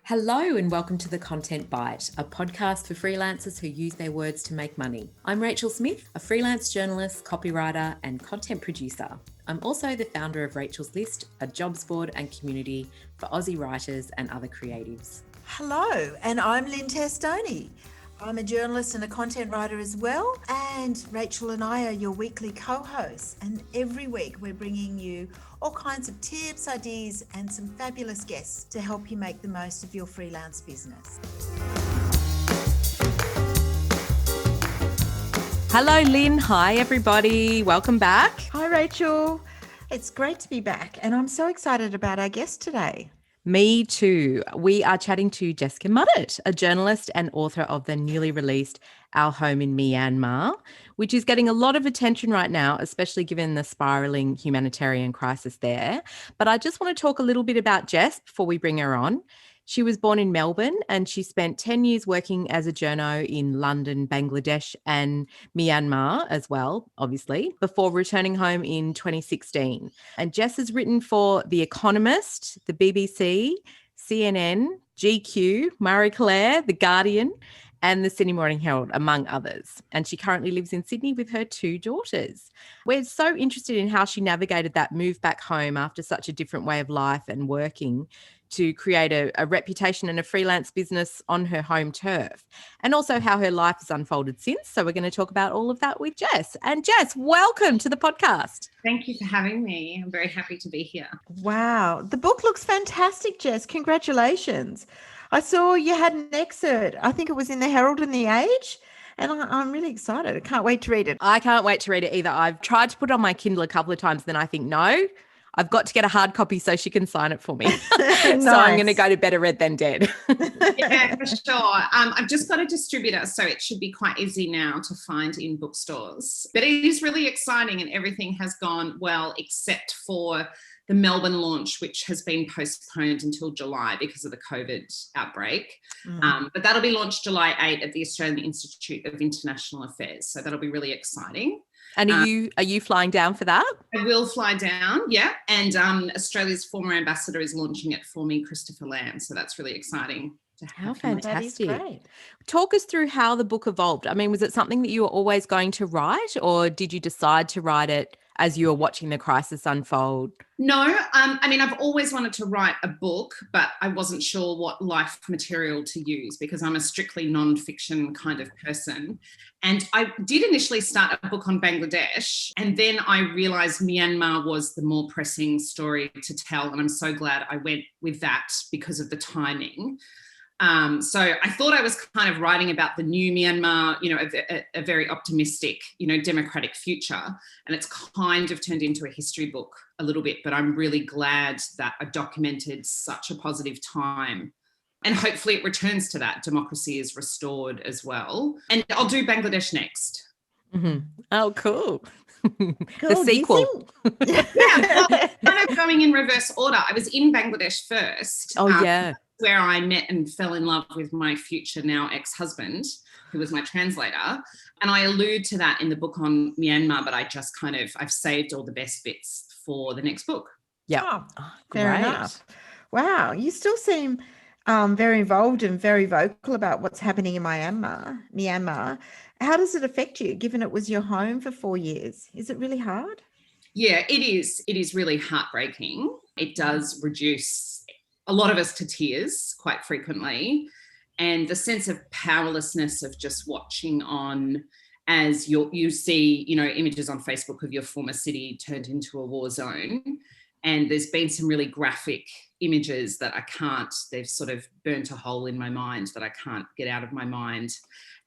Hello and welcome to The Content Bite, a podcast for freelancers who use their words to make money. I'm Rachel Smith, a freelance journalist, copywriter, and content producer. I'm also the founder of Rachel's List, a jobs board and community for Aussie writers and other creatives. Hello, and I'm Lynn Testoni. I'm a journalist and a content writer as well, and Rachel and I are your weekly co-hosts, and every week we're bringing you all kinds of tips, ideas, and some fabulous guests to help you make the most of your freelance business. Hello Lynn, hi everybody, welcome back. Hi Rachel, it's great to be back, and I'm so excited about our guest today. Me too. We are chatting to Jessica Mudditt, a journalist and author of the newly released Our Home in Myanmar, which is getting a lot of attention right now, especially given the spiraling humanitarian crisis there. But I just want to talk a little bit about Jess before we bring her on. She was born in Melbourne and she spent 10 years working as a journo in London, Bangladesh and Myanmar as well, obviously, before returning home in 2016. And Jess has written for The Economist, the BBC, CNN, GQ, Marie Claire, The Guardian, and the Sydney Morning Herald, among others. And she currently lives in Sydney with her two daughters. We're so interested in how she navigated that move back home after such a different way of life and working to create a reputation and a freelance business on her home turf, and also how her life has unfolded since. So we're going to talk about all of that with Jess. And Jess, welcome to the podcast. Thank you for having me. I'm very happy to be here. Wow, the book looks fantastic, Jess. Congratulations. I saw you had an excerpt. I think it was in the Herald and the Age. And I'm really excited. I can't wait to read it. I can't wait to read it either. I've tried to put it on my Kindle a couple of times, then I think, no, I've got to get a hard copy so she can sign it for me. Nice. So I'm going to go to better read than dead. Yeah, for sure. I've just got a distributor, so it should be quite easy now to find in bookstores. But it is really exciting and everything has gone well except for the Melbourne launch, which has been postponed until July because of the COVID outbreak. But that'll be launched July 8 at the Australian Institute of International Affairs. So that'll be really exciting. And are you flying down for that? I will fly down, yeah. And Australia's former ambassador is launching it for me, Christopher Lamb. So that's really exciting. How fantastic. That is great. Talk us through how the book evolved. I mean, was it something that you were always going to write, or did you decide to write it as you were watching the crisis unfold? No, I've always wanted to write a book, but I wasn't sure what life material to use because I'm a strictly non-fiction kind of person. And I did initially start a book on Bangladesh, and then I realised Myanmar was the more pressing story to tell. And I'm so glad I went with that because of the timing. So I thought I was kind of writing about the new Myanmar, a very optimistic, democratic future. And it's kind of turned into a history book a little bit, but I'm really glad that I documented such a positive time. And hopefully it returns to that. Democracy is restored as well. And I'll do Bangladesh next. Mm-hmm. Oh, cool. The sequel. Yeah, well, kind of going in reverse order. I was in Bangladesh first. Oh, yeah. Where I met and fell in love with my future now ex-husband, who was my translator. And I allude to that in the book on Myanmar, but I've saved all the best bits for the next book. Yeah. Oh, fair enough. Wow. You still seem very involved and very vocal about what's happening in Myanmar. How does it affect you, given it was your home for 4 years? Is it really hard? Yeah, it is. It is really heartbreaking. It does reduce a lot of us to tears quite frequently. And the sense of powerlessness of just watching on as you see, images on Facebook of your former city turned into a war zone. And there's been some really graphic images that they've sort of burnt a hole in my mind that I can't get out of my mind.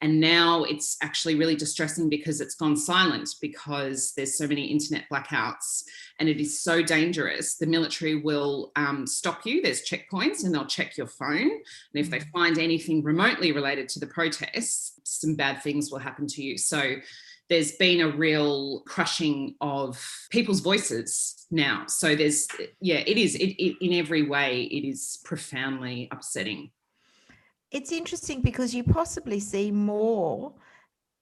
And now it's actually really distressing because it's gone silent because there's so many internet blackouts and it is so dangerous. The military will stop you. There's checkpoints and they'll check your phone. And if they find anything remotely related to the protests, some bad things will happen to you. So there's been a real crushing of people's voices now. So it is, in every way, it is profoundly upsetting. It's interesting because you possibly see more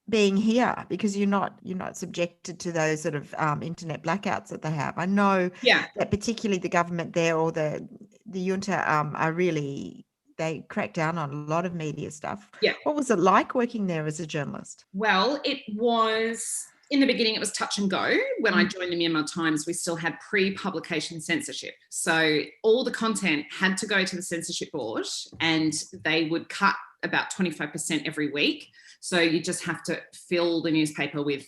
being here because you're not subjected to those sort of internet blackouts that they have. I know that particularly the government there or the junta are really they crack down on a lot of media stuff. Yeah. What was it like working there as a journalist? Well, it was, in the beginning, it was touch and go. When I joined the Myanmar Times, we still had pre-publication censorship. So all the content had to go to the censorship board, and they would cut about 25% every week. So you just have to fill the newspaper with,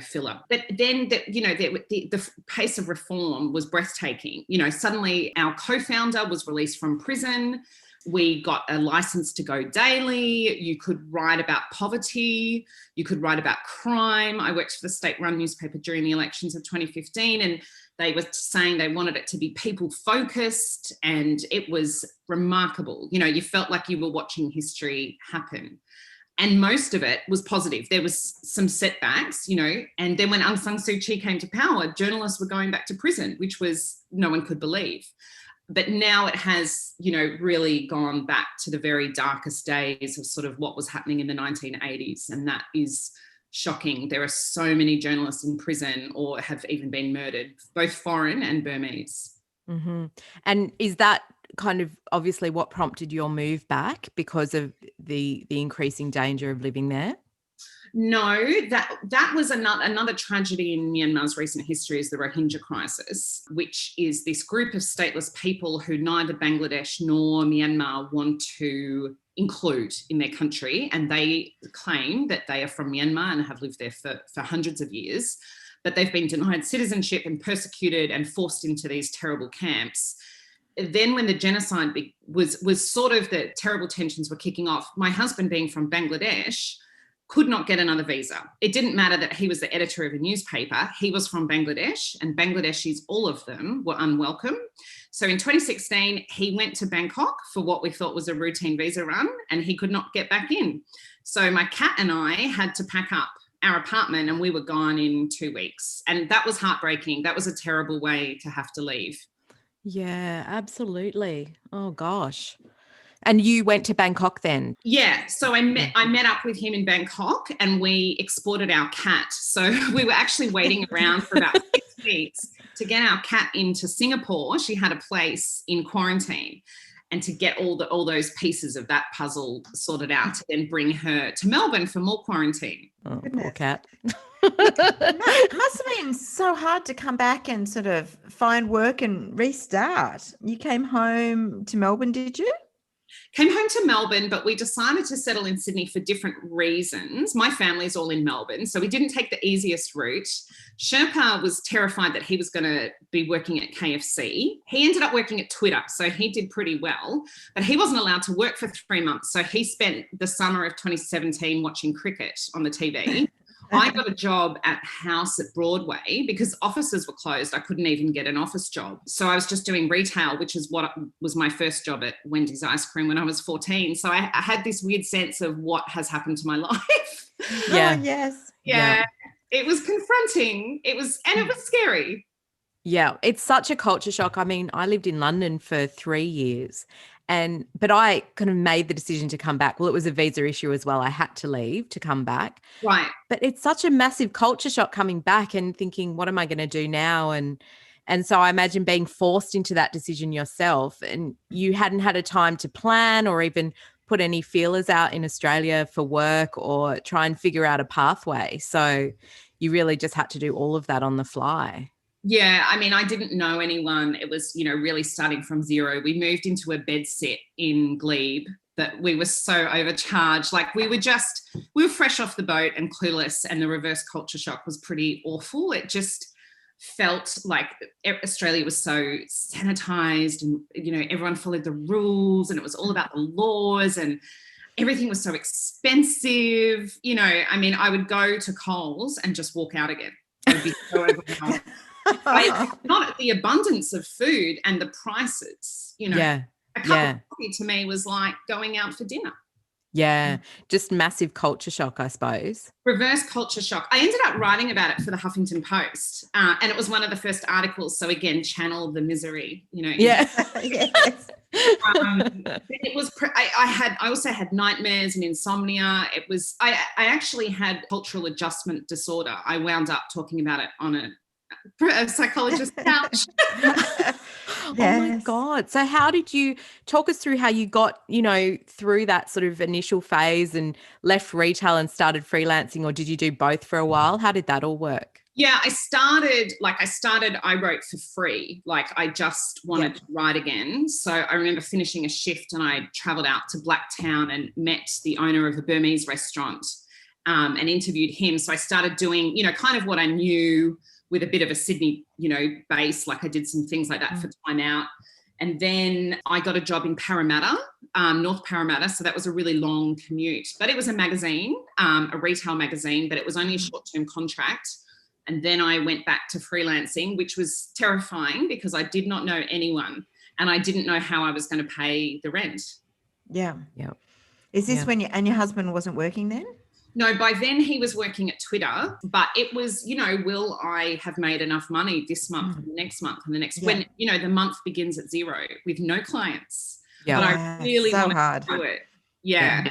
filler. But then, the pace of reform was breathtaking. Suddenly our co-founder was released from prison. We got a license to go daily. You could write about poverty. You could write about crime. I worked for the state-run newspaper during the elections of 2015, and they were saying they wanted it to be people-focused, and it was remarkable. You felt like you were watching history happen. And most of it was positive. There was some setbacks, and then when Aung San Suu Kyi came to power, journalists were going back to prison, which was no one could believe. But now it has, really gone back to the very darkest days of sort of what was happening in the 1980s. And that is shocking. There are so many journalists in prison or have even been murdered, both foreign and Burmese. Mm-hmm. And is that kind of obviously what prompted your move back, because of the increasing danger of living there? No, that was another tragedy in Myanmar's recent history, is the Rohingya crisis, which is this group of stateless people who neither Bangladesh nor Myanmar want to include in their country. And they claim that they are from Myanmar and have lived there for hundreds of years, but they've been denied citizenship and persecuted and forced into these terrible camps. Then when the genocide was sort of, the terrible tensions were kicking off, my husband, being from Bangladesh, could not get another visa. It didn't matter that he was the editor of a newspaper. He was from Bangladesh, and Bangladeshis, all of them, were unwelcome. So in 2016, he went to Bangkok for what we thought was a routine visa run, and he could not get back in. So my cat and I had to pack up our apartment, and we were gone in 2 weeks. And that was heartbreaking. That was a terrible way to have to leave. Yeah, absolutely. Oh gosh. And you went to Bangkok then? Yeah. So I met up with him in Bangkok, and we exported our cat. So we were actually waiting around for about 6 weeks to get our cat into Singapore. She had a place in quarantine, and to get all those pieces of that puzzle sorted out to then bring her to Melbourne for more quarantine. Oh, poor cat. It must have been so hard to come back and sort of find work and restart. You came home to Melbourne, did you? Came home to Melbourne, but we decided to settle in Sydney for different reasons. My family's all in Melbourne, so we didn't take the easiest route. Sherpa was terrified that he was going to be working at KFC. He ended up working at Twitter, so he did pretty well, but he wasn't allowed to work for 3 months. So he spent the summer of 2017 watching cricket on the TV. I got a job at House at Broadway because offices were closed. I couldn't even get an office job. So I was just doing retail, which is what was my first job at Wendy's Ice Cream when I was 14. So I had this weird sense of what has happened to my life. Yeah. Oh, yes. Yeah. It was confronting. It was scary. Yeah, it's such a culture shock. I mean, I lived in London for 3 years, but I kind of made the decision to come back. Well, it was a visa issue as well. I had to leave to come back. Right. But it's such a massive culture shock coming back and thinking, what am I going to do now? And so I imagine being forced into that decision yourself, and you hadn't had a time to plan or even put any feelers out in Australia for work or try and figure out a pathway. So you really just had to do all of that on the fly. Yeah, I mean, I didn't know anyone. It was, really starting from zero. We moved into a bed sit in Glebe, but we were so overcharged. Like we were fresh off the boat and clueless, and the reverse culture shock was pretty awful. It just felt like Australia was so sanitized, and, everyone followed the rules, and it was all about the laws, and everything was so expensive. I mean, I would go to Coles and just walk out again. I'd be so overwhelmed. Not the abundance of food and the prices, Yeah. A cup of coffee to me was like going out for dinner. Yeah. Just massive culture shock, I suppose. Reverse culture shock. I ended up writing about it for the Huffington Post, and it was one of the first articles. So again, channel the misery, Yeah. Yes. It was. I also had nightmares and insomnia. I actually had cultural adjustment disorder. I wound up talking about it on a a psychologist's couch. Oh my Yes. God. So how did you talk us through how you got, through that sort of initial phase and left retail and started freelancing, or did you do both for a while? How did that all work? Yeah, I wrote for free. Like I just wanted to write again. So I remember finishing a shift and I traveled out to Blacktown and met the owner of a Burmese restaurant and interviewed him. So I started doing, kind of what I knew with a bit of a Sydney, base. Like I did some things like that for Time Out. And then I got a job in Parramatta, North Parramatta. So that was a really long commute. But it was a magazine, a retail magazine, but it was only a short-term contract. And then I went back to freelancing, which was terrifying because I did not know anyone and I didn't know how I was going to pay the rent. Yeah. Yeah. Is this when your husband wasn't working then? No, by then he was working at Twitter, but it was, will I have made enough money this month and the next month and the next, when, the month begins at zero with no clients. Yeah. But I really wanted to do it. Yeah.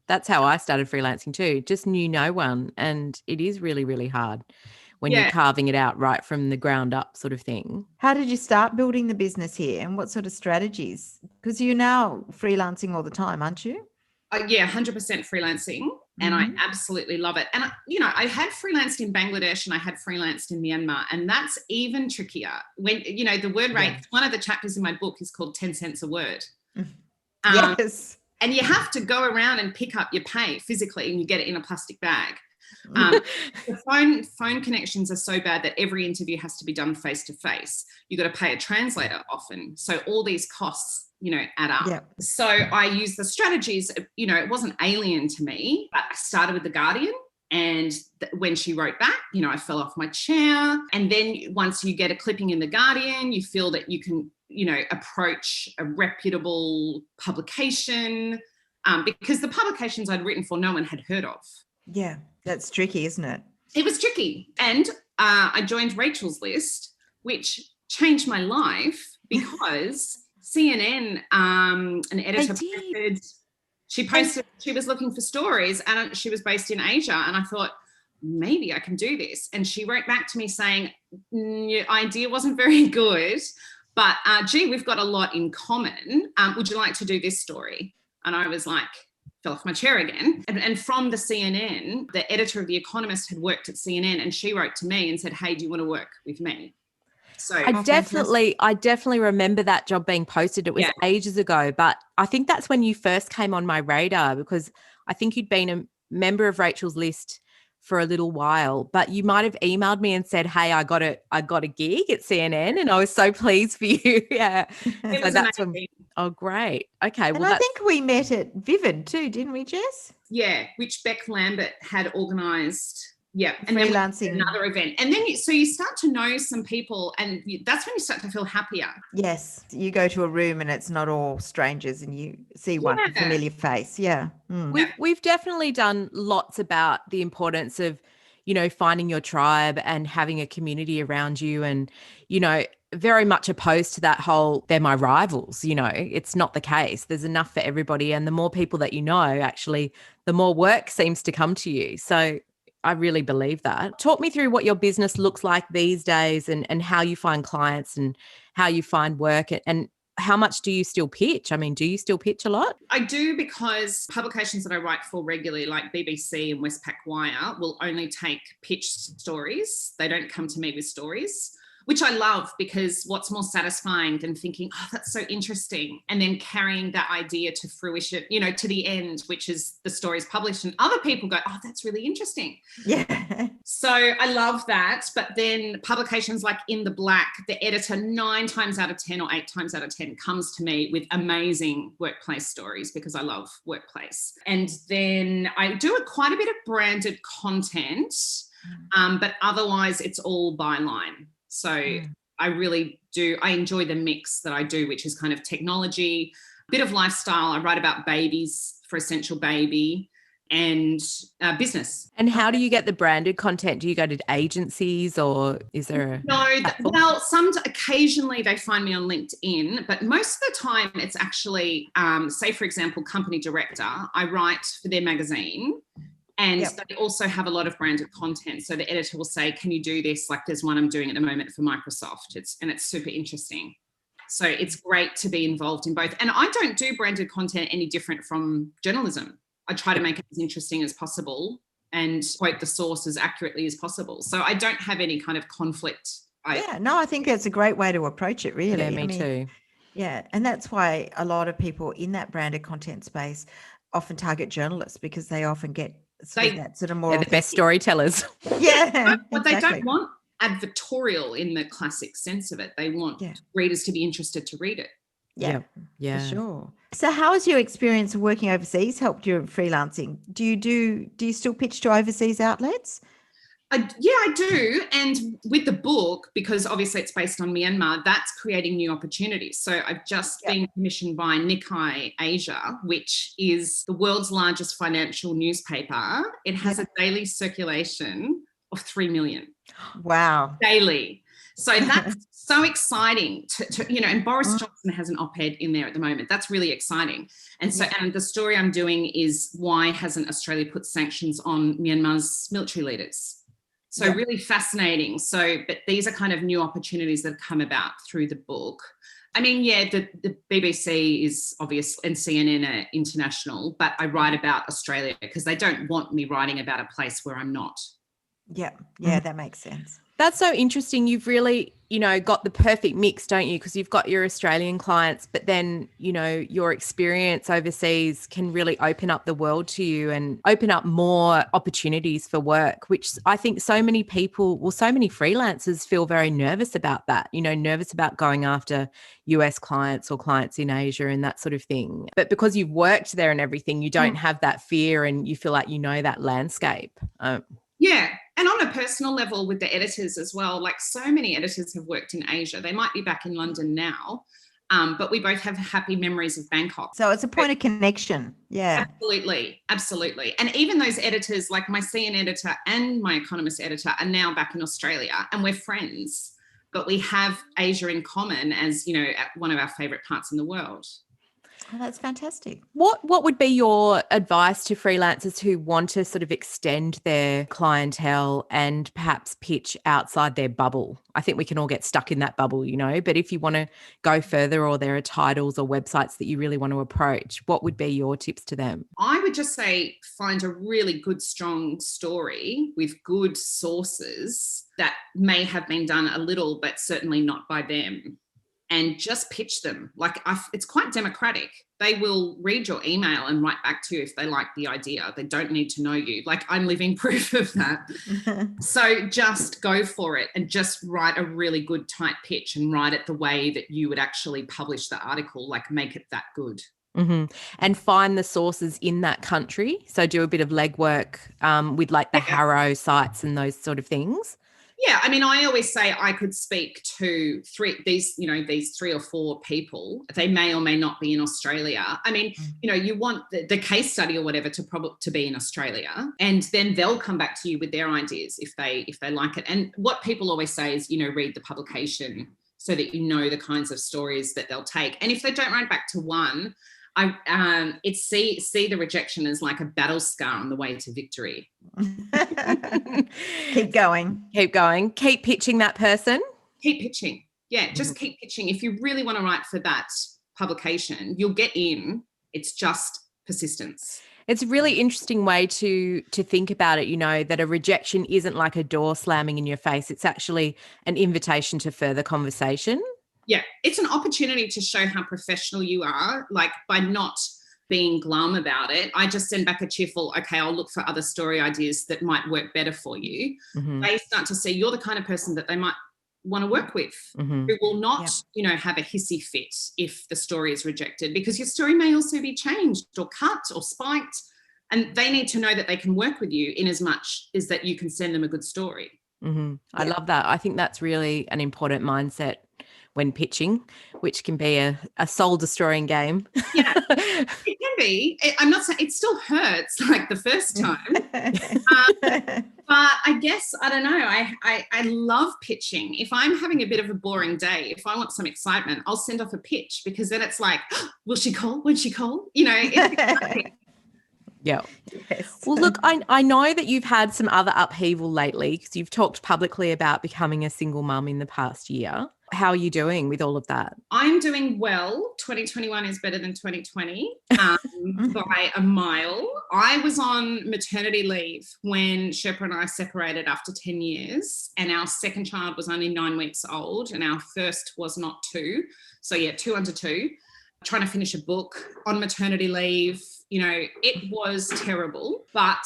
That's how I started freelancing too. Just knew no one. And it is really, really hard when you're carving it out right from the ground up sort of thing. How did you start building the business here and what sort of strategies? Because you're now freelancing all the time, aren't you? 100% freelancing. And I absolutely love it. And, I had freelanced in Bangladesh and I had freelanced in Myanmar. And that's even trickier. When, the word rate, one of the chapters in my book is called 10 cents a word. Yes. And you have to go around and pick up your pay physically and you get it in a plastic bag. The phone connections are so bad that every interview has to be done face to face. You got to pay a translator often. So all these costs, add up. Yeah. So I use the strategies, it wasn't alien to me, but I started with The Guardian. And when she wrote back, I fell off my chair. And then once you get a clipping in The Guardian, you feel that you can, approach a reputable publication because the publications I'd written for, no one had heard of. Yeah, that's tricky, isn't it? It was tricky. And I joined Rachel's List, which changed my life because CNN, an editor posted, she was looking for stories and she was based in Asia. And I thought, maybe I can do this. And she wrote back to me saying, your idea wasn't very good, but we've got a lot in common. Would you like to do this story? And I was like, fell off my chair again. And from the CNN, the editor of The Economist had worked at CNN and she wrote to me and said, hey, do you want to work with me? So I definitely remember that job being posted. It was ages ago, but I think that's when you first came on my radar because I think you'd been a member of Rachel's List for a little while, but you might have emailed me and said, hey, I got a gig at CNN and I was so pleased for you. Yeah. So that's oh, great. Okay. And I think we met at Vivid too, didn't we, Jess? Yeah, which Beck Lambert had organised. Yeah, and freelancing, then another event, and then you start to know some people, and that's when you start to feel happier. Yes, you go to a room and it's not all strangers, and you see one familiar face. Yeah, we've definitely done lots about the importance of, finding your tribe and having a community around you, and very much opposed to that whole they're my rivals. It's not the case. There's enough for everybody, and the more people that you know, actually, the more work seems to come to you. So I really believe that. Talk me through what your business looks like these days and how you find clients and how you find work and how much do you still pitch? I mean, do you still pitch a lot? I do because publications that I write for regularly, like BBC and Westpac Wire, will only take pitch stories. They don't come to me with stories, which I love because what's more satisfying than thinking, oh, that's so interesting, and then carrying that idea to fruition, to the end, which is the story's published and other people go, oh, that's really interesting. Yeah. So I love that. But then publications like In the Black, the editor 9 times out of 10 or 8 times out of 10 comes to me with amazing workplace stories because I love workplace. And then I do quite a bit of branded content, but otherwise it's all byline. So I really do. I enjoy the mix that I do, which is kind of technology, a bit of lifestyle. I write about babies for Essential Baby and business. And how do you get the branded content? Do you go to agencies or is there occasionally they find me on LinkedIn, but most of the time it's actually, say, for example, Company Director. I write for their magazine And Yep. they also have a lot of branded content. So the editor will say, can you do this? Like there's one I'm doing at the moment for Microsoft. It's super interesting. So it's great to be involved in both. And I don't do branded content any different from journalism. I try to make it as interesting as possible and quote the source as accurately as possible. So I don't have any kind of conflict. I think that's a great way to approach it, really. Yeah, me too. Yeah, and that's why a lot of people in that branded content space often target journalists, because they often get that sort of more They're the best authentic. storytellers. Yeah, But exactly. they don't want advertorial in the classic sense of it. They want readers to be interested to read it. Yeah, yeah, for sure. So how has your experience of working overseas helped you in freelancing? Do you still pitch to overseas outlets? I do. And with the book, because obviously it's based on Myanmar, that's creating new opportunities. So I've just been commissioned by Nikkei Asia, which is the world's largest financial newspaper. It has a daily circulation of 3 million. Wow. Daily. So that's so exciting to and Boris Johnson has an op-ed in there at the moment. That's really exciting. And so, and the story I'm doing is why hasn't Australia put sanctions on Myanmar's military leaders? So really fascinating. So, but these are kind of new opportunities that have come about through the book. I mean, the BBC is obvious and CNN are international, but I write about Australia because they don't want me writing about a place where I'm not. Yeah, that makes sense. That's so interesting. You've really, got the perfect mix, don't you? Because you've got your Australian clients, but then, your experience overseas can really open up the world to you and open up more opportunities for work, which I think so many freelancers feel very nervous about that, nervous about going after US clients or clients in Asia and that sort of thing. But because you've worked there and everything, you don't have that fear and you feel like that landscape. Yeah. And on a personal level with the editors as well, like so many editors have worked in Asia. They might be back in London now, but we both have happy memories of Bangkok. So it's a point of connection. Yeah. Absolutely. Absolutely. And even those editors, like my CN editor and my Economist editor, are now back in Australia and we're friends, but we have Asia in common as, one of our favourite parts in the world. Oh, that's fantastic. What would be your advice to freelancers who want to sort of extend their clientele and perhaps pitch outside their bubble? I think we can all get stuck in that bubble, but if you want to go further or there are titles or websites that you really want to approach, what would be your tips to them? I would just say find a really good, strong story with good sources that may have been done a little, but certainly not by them. And just pitch them. It's quite democratic. They will read your email and write back to you if they like the idea. They don't need to know you. I'm living proof of that. So just go for it and just write a really good tight pitch and write it the way that you would actually publish the article, make it that good. Mm-hmm. And find the sources in that country. So do a bit of legwork with the Harrow sites and those sort of things. Yeah, I mean, I always say I could speak to these 3 or 4 people. They may or may not be in Australia. I mean, you want the case study or whatever to be in Australia, and then they'll come back to you with their ideas if they like it. And what people always say is, read the publication so that you know the kinds of stories that they'll take. And if they don't write back to one, it's see the rejection as like a battle scar on the way to victory. Keep going. Keep pitching that person. Keep pitching. Yeah, just keep pitching. If you really want to write for that publication, you'll get in. It's just persistence. It's a really interesting way to think about it, that a rejection isn't like a door slamming in your face. It's actually an invitation to further conversation. Yeah, it's an opportunity to show how professional you are, by not being glum about it. I just send back a cheerful, okay, I'll look for other story ideas that might work better for you. Mm-hmm. They start to see you're the kind of person that they might want to work with, who will not, have a hissy fit if the story is rejected, because your story may also be changed or cut or spiked, and they need to know that they can work with you in as much as that you can send them a good story. Mm-hmm. I love that. I think that's really an important mindset when pitching, which can be a soul-destroying game. Yeah, it can be. I'm not saying it still hurts like the first time. But I guess, I don't know, I love pitching. If I'm having a bit of a boring day, if I want some excitement, I'll send off a pitch, because then it's like, will she call? Won't she call? It's exciting. Yeah. Yes. Well, look, I know that you've had some other upheaval lately because you've talked publicly about becoming a single mum in the past year. How are you doing with all of that? I'm doing well. 2021 is better than 2020 by a mile. I was on maternity leave when Sherpa and I separated after 10 years, and our second child was only 9 weeks old, and our first was not 2. So, yeah, 2 under 2. Trying to finish a book on maternity leave. You know, it was terrible, but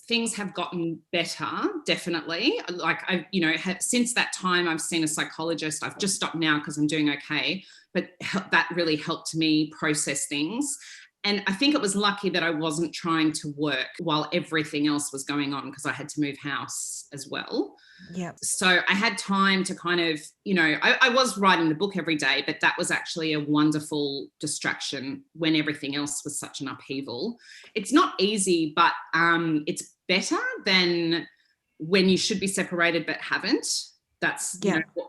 things have gotten better, definitely. Like since that time, I've seen a psychologist. I've just stopped now because I'm doing okay, but that really helped me process things. And I think it was lucky that I wasn't trying to work while everything else was going on because I had to move house as well. Yeah. So I had time to kind of, I was writing the book every day, but that was actually a wonderful distraction when everything else was such an upheaval. It's not easy, but it's better than when you should be separated but haven't. That's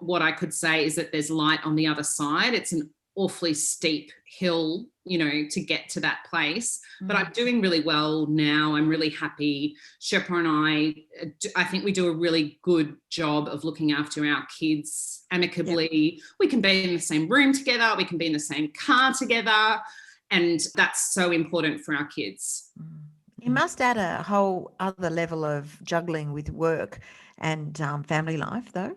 what I could say is that there's light on the other side. It's an awfully steep hill, to get to that place. But I'm doing really well now. I'm really happy. Sherpa and I think we do a really good job of looking after our kids amicably. Yep. We can be in the same room together. We can be in the same car together. And that's so important for our kids. You must add a whole other level of juggling with work and family life, though.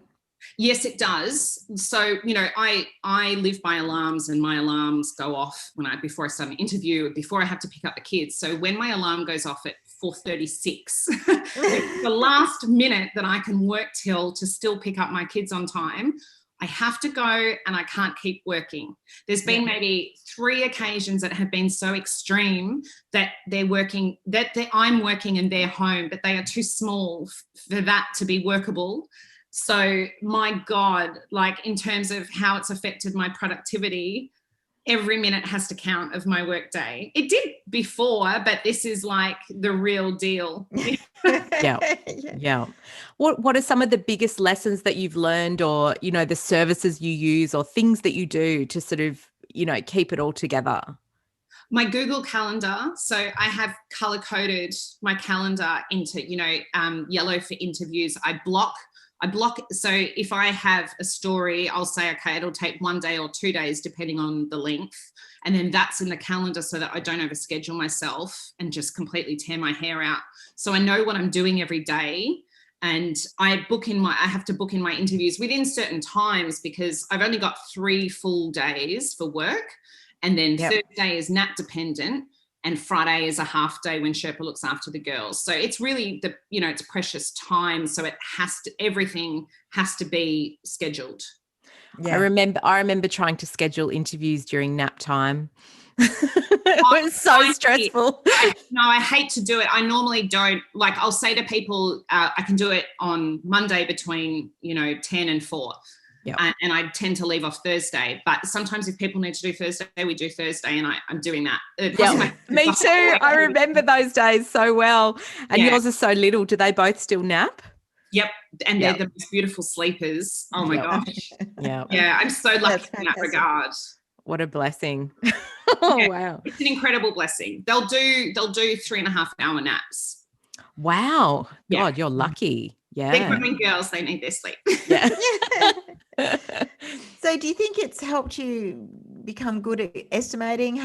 Yes, it does. So, I live by alarms, and my alarms go off before I start an interview, before I have to pick up the kids. So when my alarm goes off at 4:36, the last minute that I can work till to still pick up my kids on time, I have to go and I can't keep working. There's been maybe 3 occasions that have been so extreme that I'm working and they're home, but they are too small for that to be workable. So, my God, like in terms of how it's affected my productivity, every minute has to count of my work day. It did before, but this is like the real deal. Yeah. What are some of the biggest lessons that you've learned, or, the services you use or things that you do to sort of, keep it all together? My Google Calendar. So I have color coded my calendar into, yellow for interviews. I block. So if I have a story, I'll say, okay, it'll take 1 day or 2 days, depending on the length. And then that's in the calendar so that I don't overschedule myself and just completely tear my hair out. So I know what I'm doing every day. And I have to book in my interviews within certain times because I've only got 3 full days for work. And then Thursday is nap dependent. And Friday is a half day when Sherpa looks after the girls. So it's really it's precious time. So everything has to be scheduled. Yeah. I remember trying to schedule interviews during nap time. It was so stressful. I hate to do it. I normally don't. Like, I'll say to people, I can do it on Monday between 10 and 4. Yep. And I tend to leave off Thursday. But sometimes if people need to do Thursday, we do Thursday, and I'm doing that. Me too. I remember those days so well. And yours are so little. Do they both still nap? Yep. And they're the most beautiful sleepers. Oh, my gosh. Yeah, I'm so lucky in that regard. What a blessing. Wow. It's an incredible blessing. They'll do 3.5-hour naps. Wow. God, you're lucky. Yeah. They're growing girls. They need their sleep. Yeah. So do you think it's helped you become good at estimating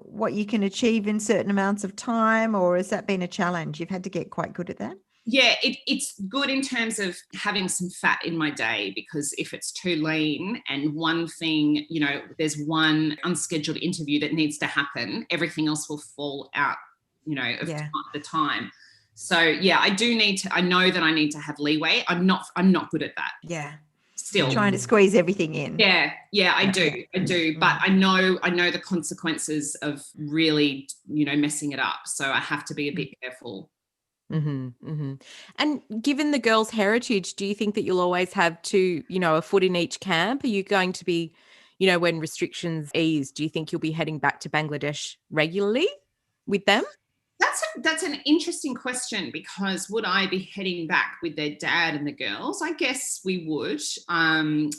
what you can achieve in certain amounts of time, or has that been a challenge? You've had to get quite good at that? Yeah, it's good in terms of having some fat in my day, because if it's too lean and one thing, there's one unscheduled interview that needs to happen, everything else will fall out, of the time. So I know that I need to have leeway. I'm not good at that. Yeah. Still trying to squeeze everything in. Yeah, I do. But I know the consequences of really, messing it up. So I have to be a bit careful. Mm-hmm, mm-hmm. And given the girls' heritage, do you think that you'll always have a foot in each camp? Are you going to be, when restrictions ease, do you think you'll be heading back to Bangladesh regularly with them? That's an interesting question, because would I be heading back with their dad and the girls? I guess we would. I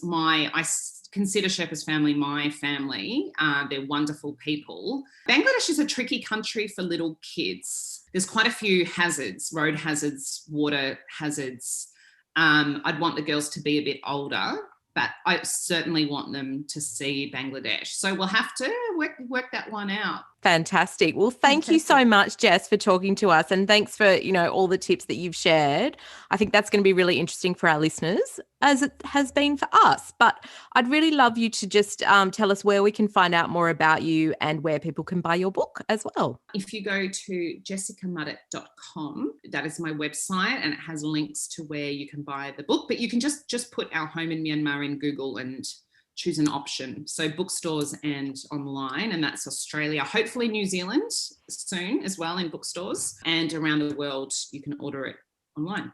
consider Sherpa's family my family. They're wonderful people. Bangladesh is a tricky country for little kids. there's quite a few hazards, road hazards, water hazards. I'd want the girls to be a bit older, but I certainly want them to see Bangladesh. So we'll have to work that one out. Fantastic. Well, thank you so much, Jess, for talking to us. And thanks for, all the tips that you've shared. I think that's going to be really interesting for our listeners, as it has been for us. But I'd really love you to just tell us where we can find out more about you and where people can buy your book as well. If you go to jessicamudditt.com, that is my website, and it has links to where you can buy the book. But you can just put Our Home in Myanmar in Google and choose an option. So bookstores and online, and that's Australia, hopefully New Zealand soon as well in bookstores, and around the world you can order it online.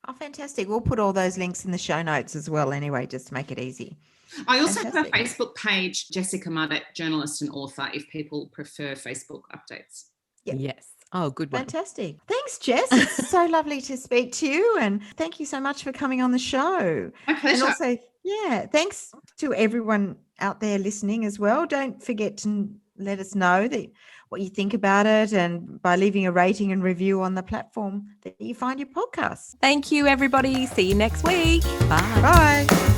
Oh, fantastic. We'll put all those links in the show notes as well anyway, just to make it easy. I also have a Facebook page, Jessica Mudditt, journalist and author, if people prefer Facebook updates. Yep. Yes. Oh, good one. Fantastic. Thanks, Jess. It's so lovely to speak to you, and thank you so much for coming on the show. My pleasure. And also, thanks to everyone out there listening as well. Don't forget to let us know what you think about it, and by leaving a rating and review on the platform that you find your podcast. Thank you, everybody. See you next week. Bye. Bye.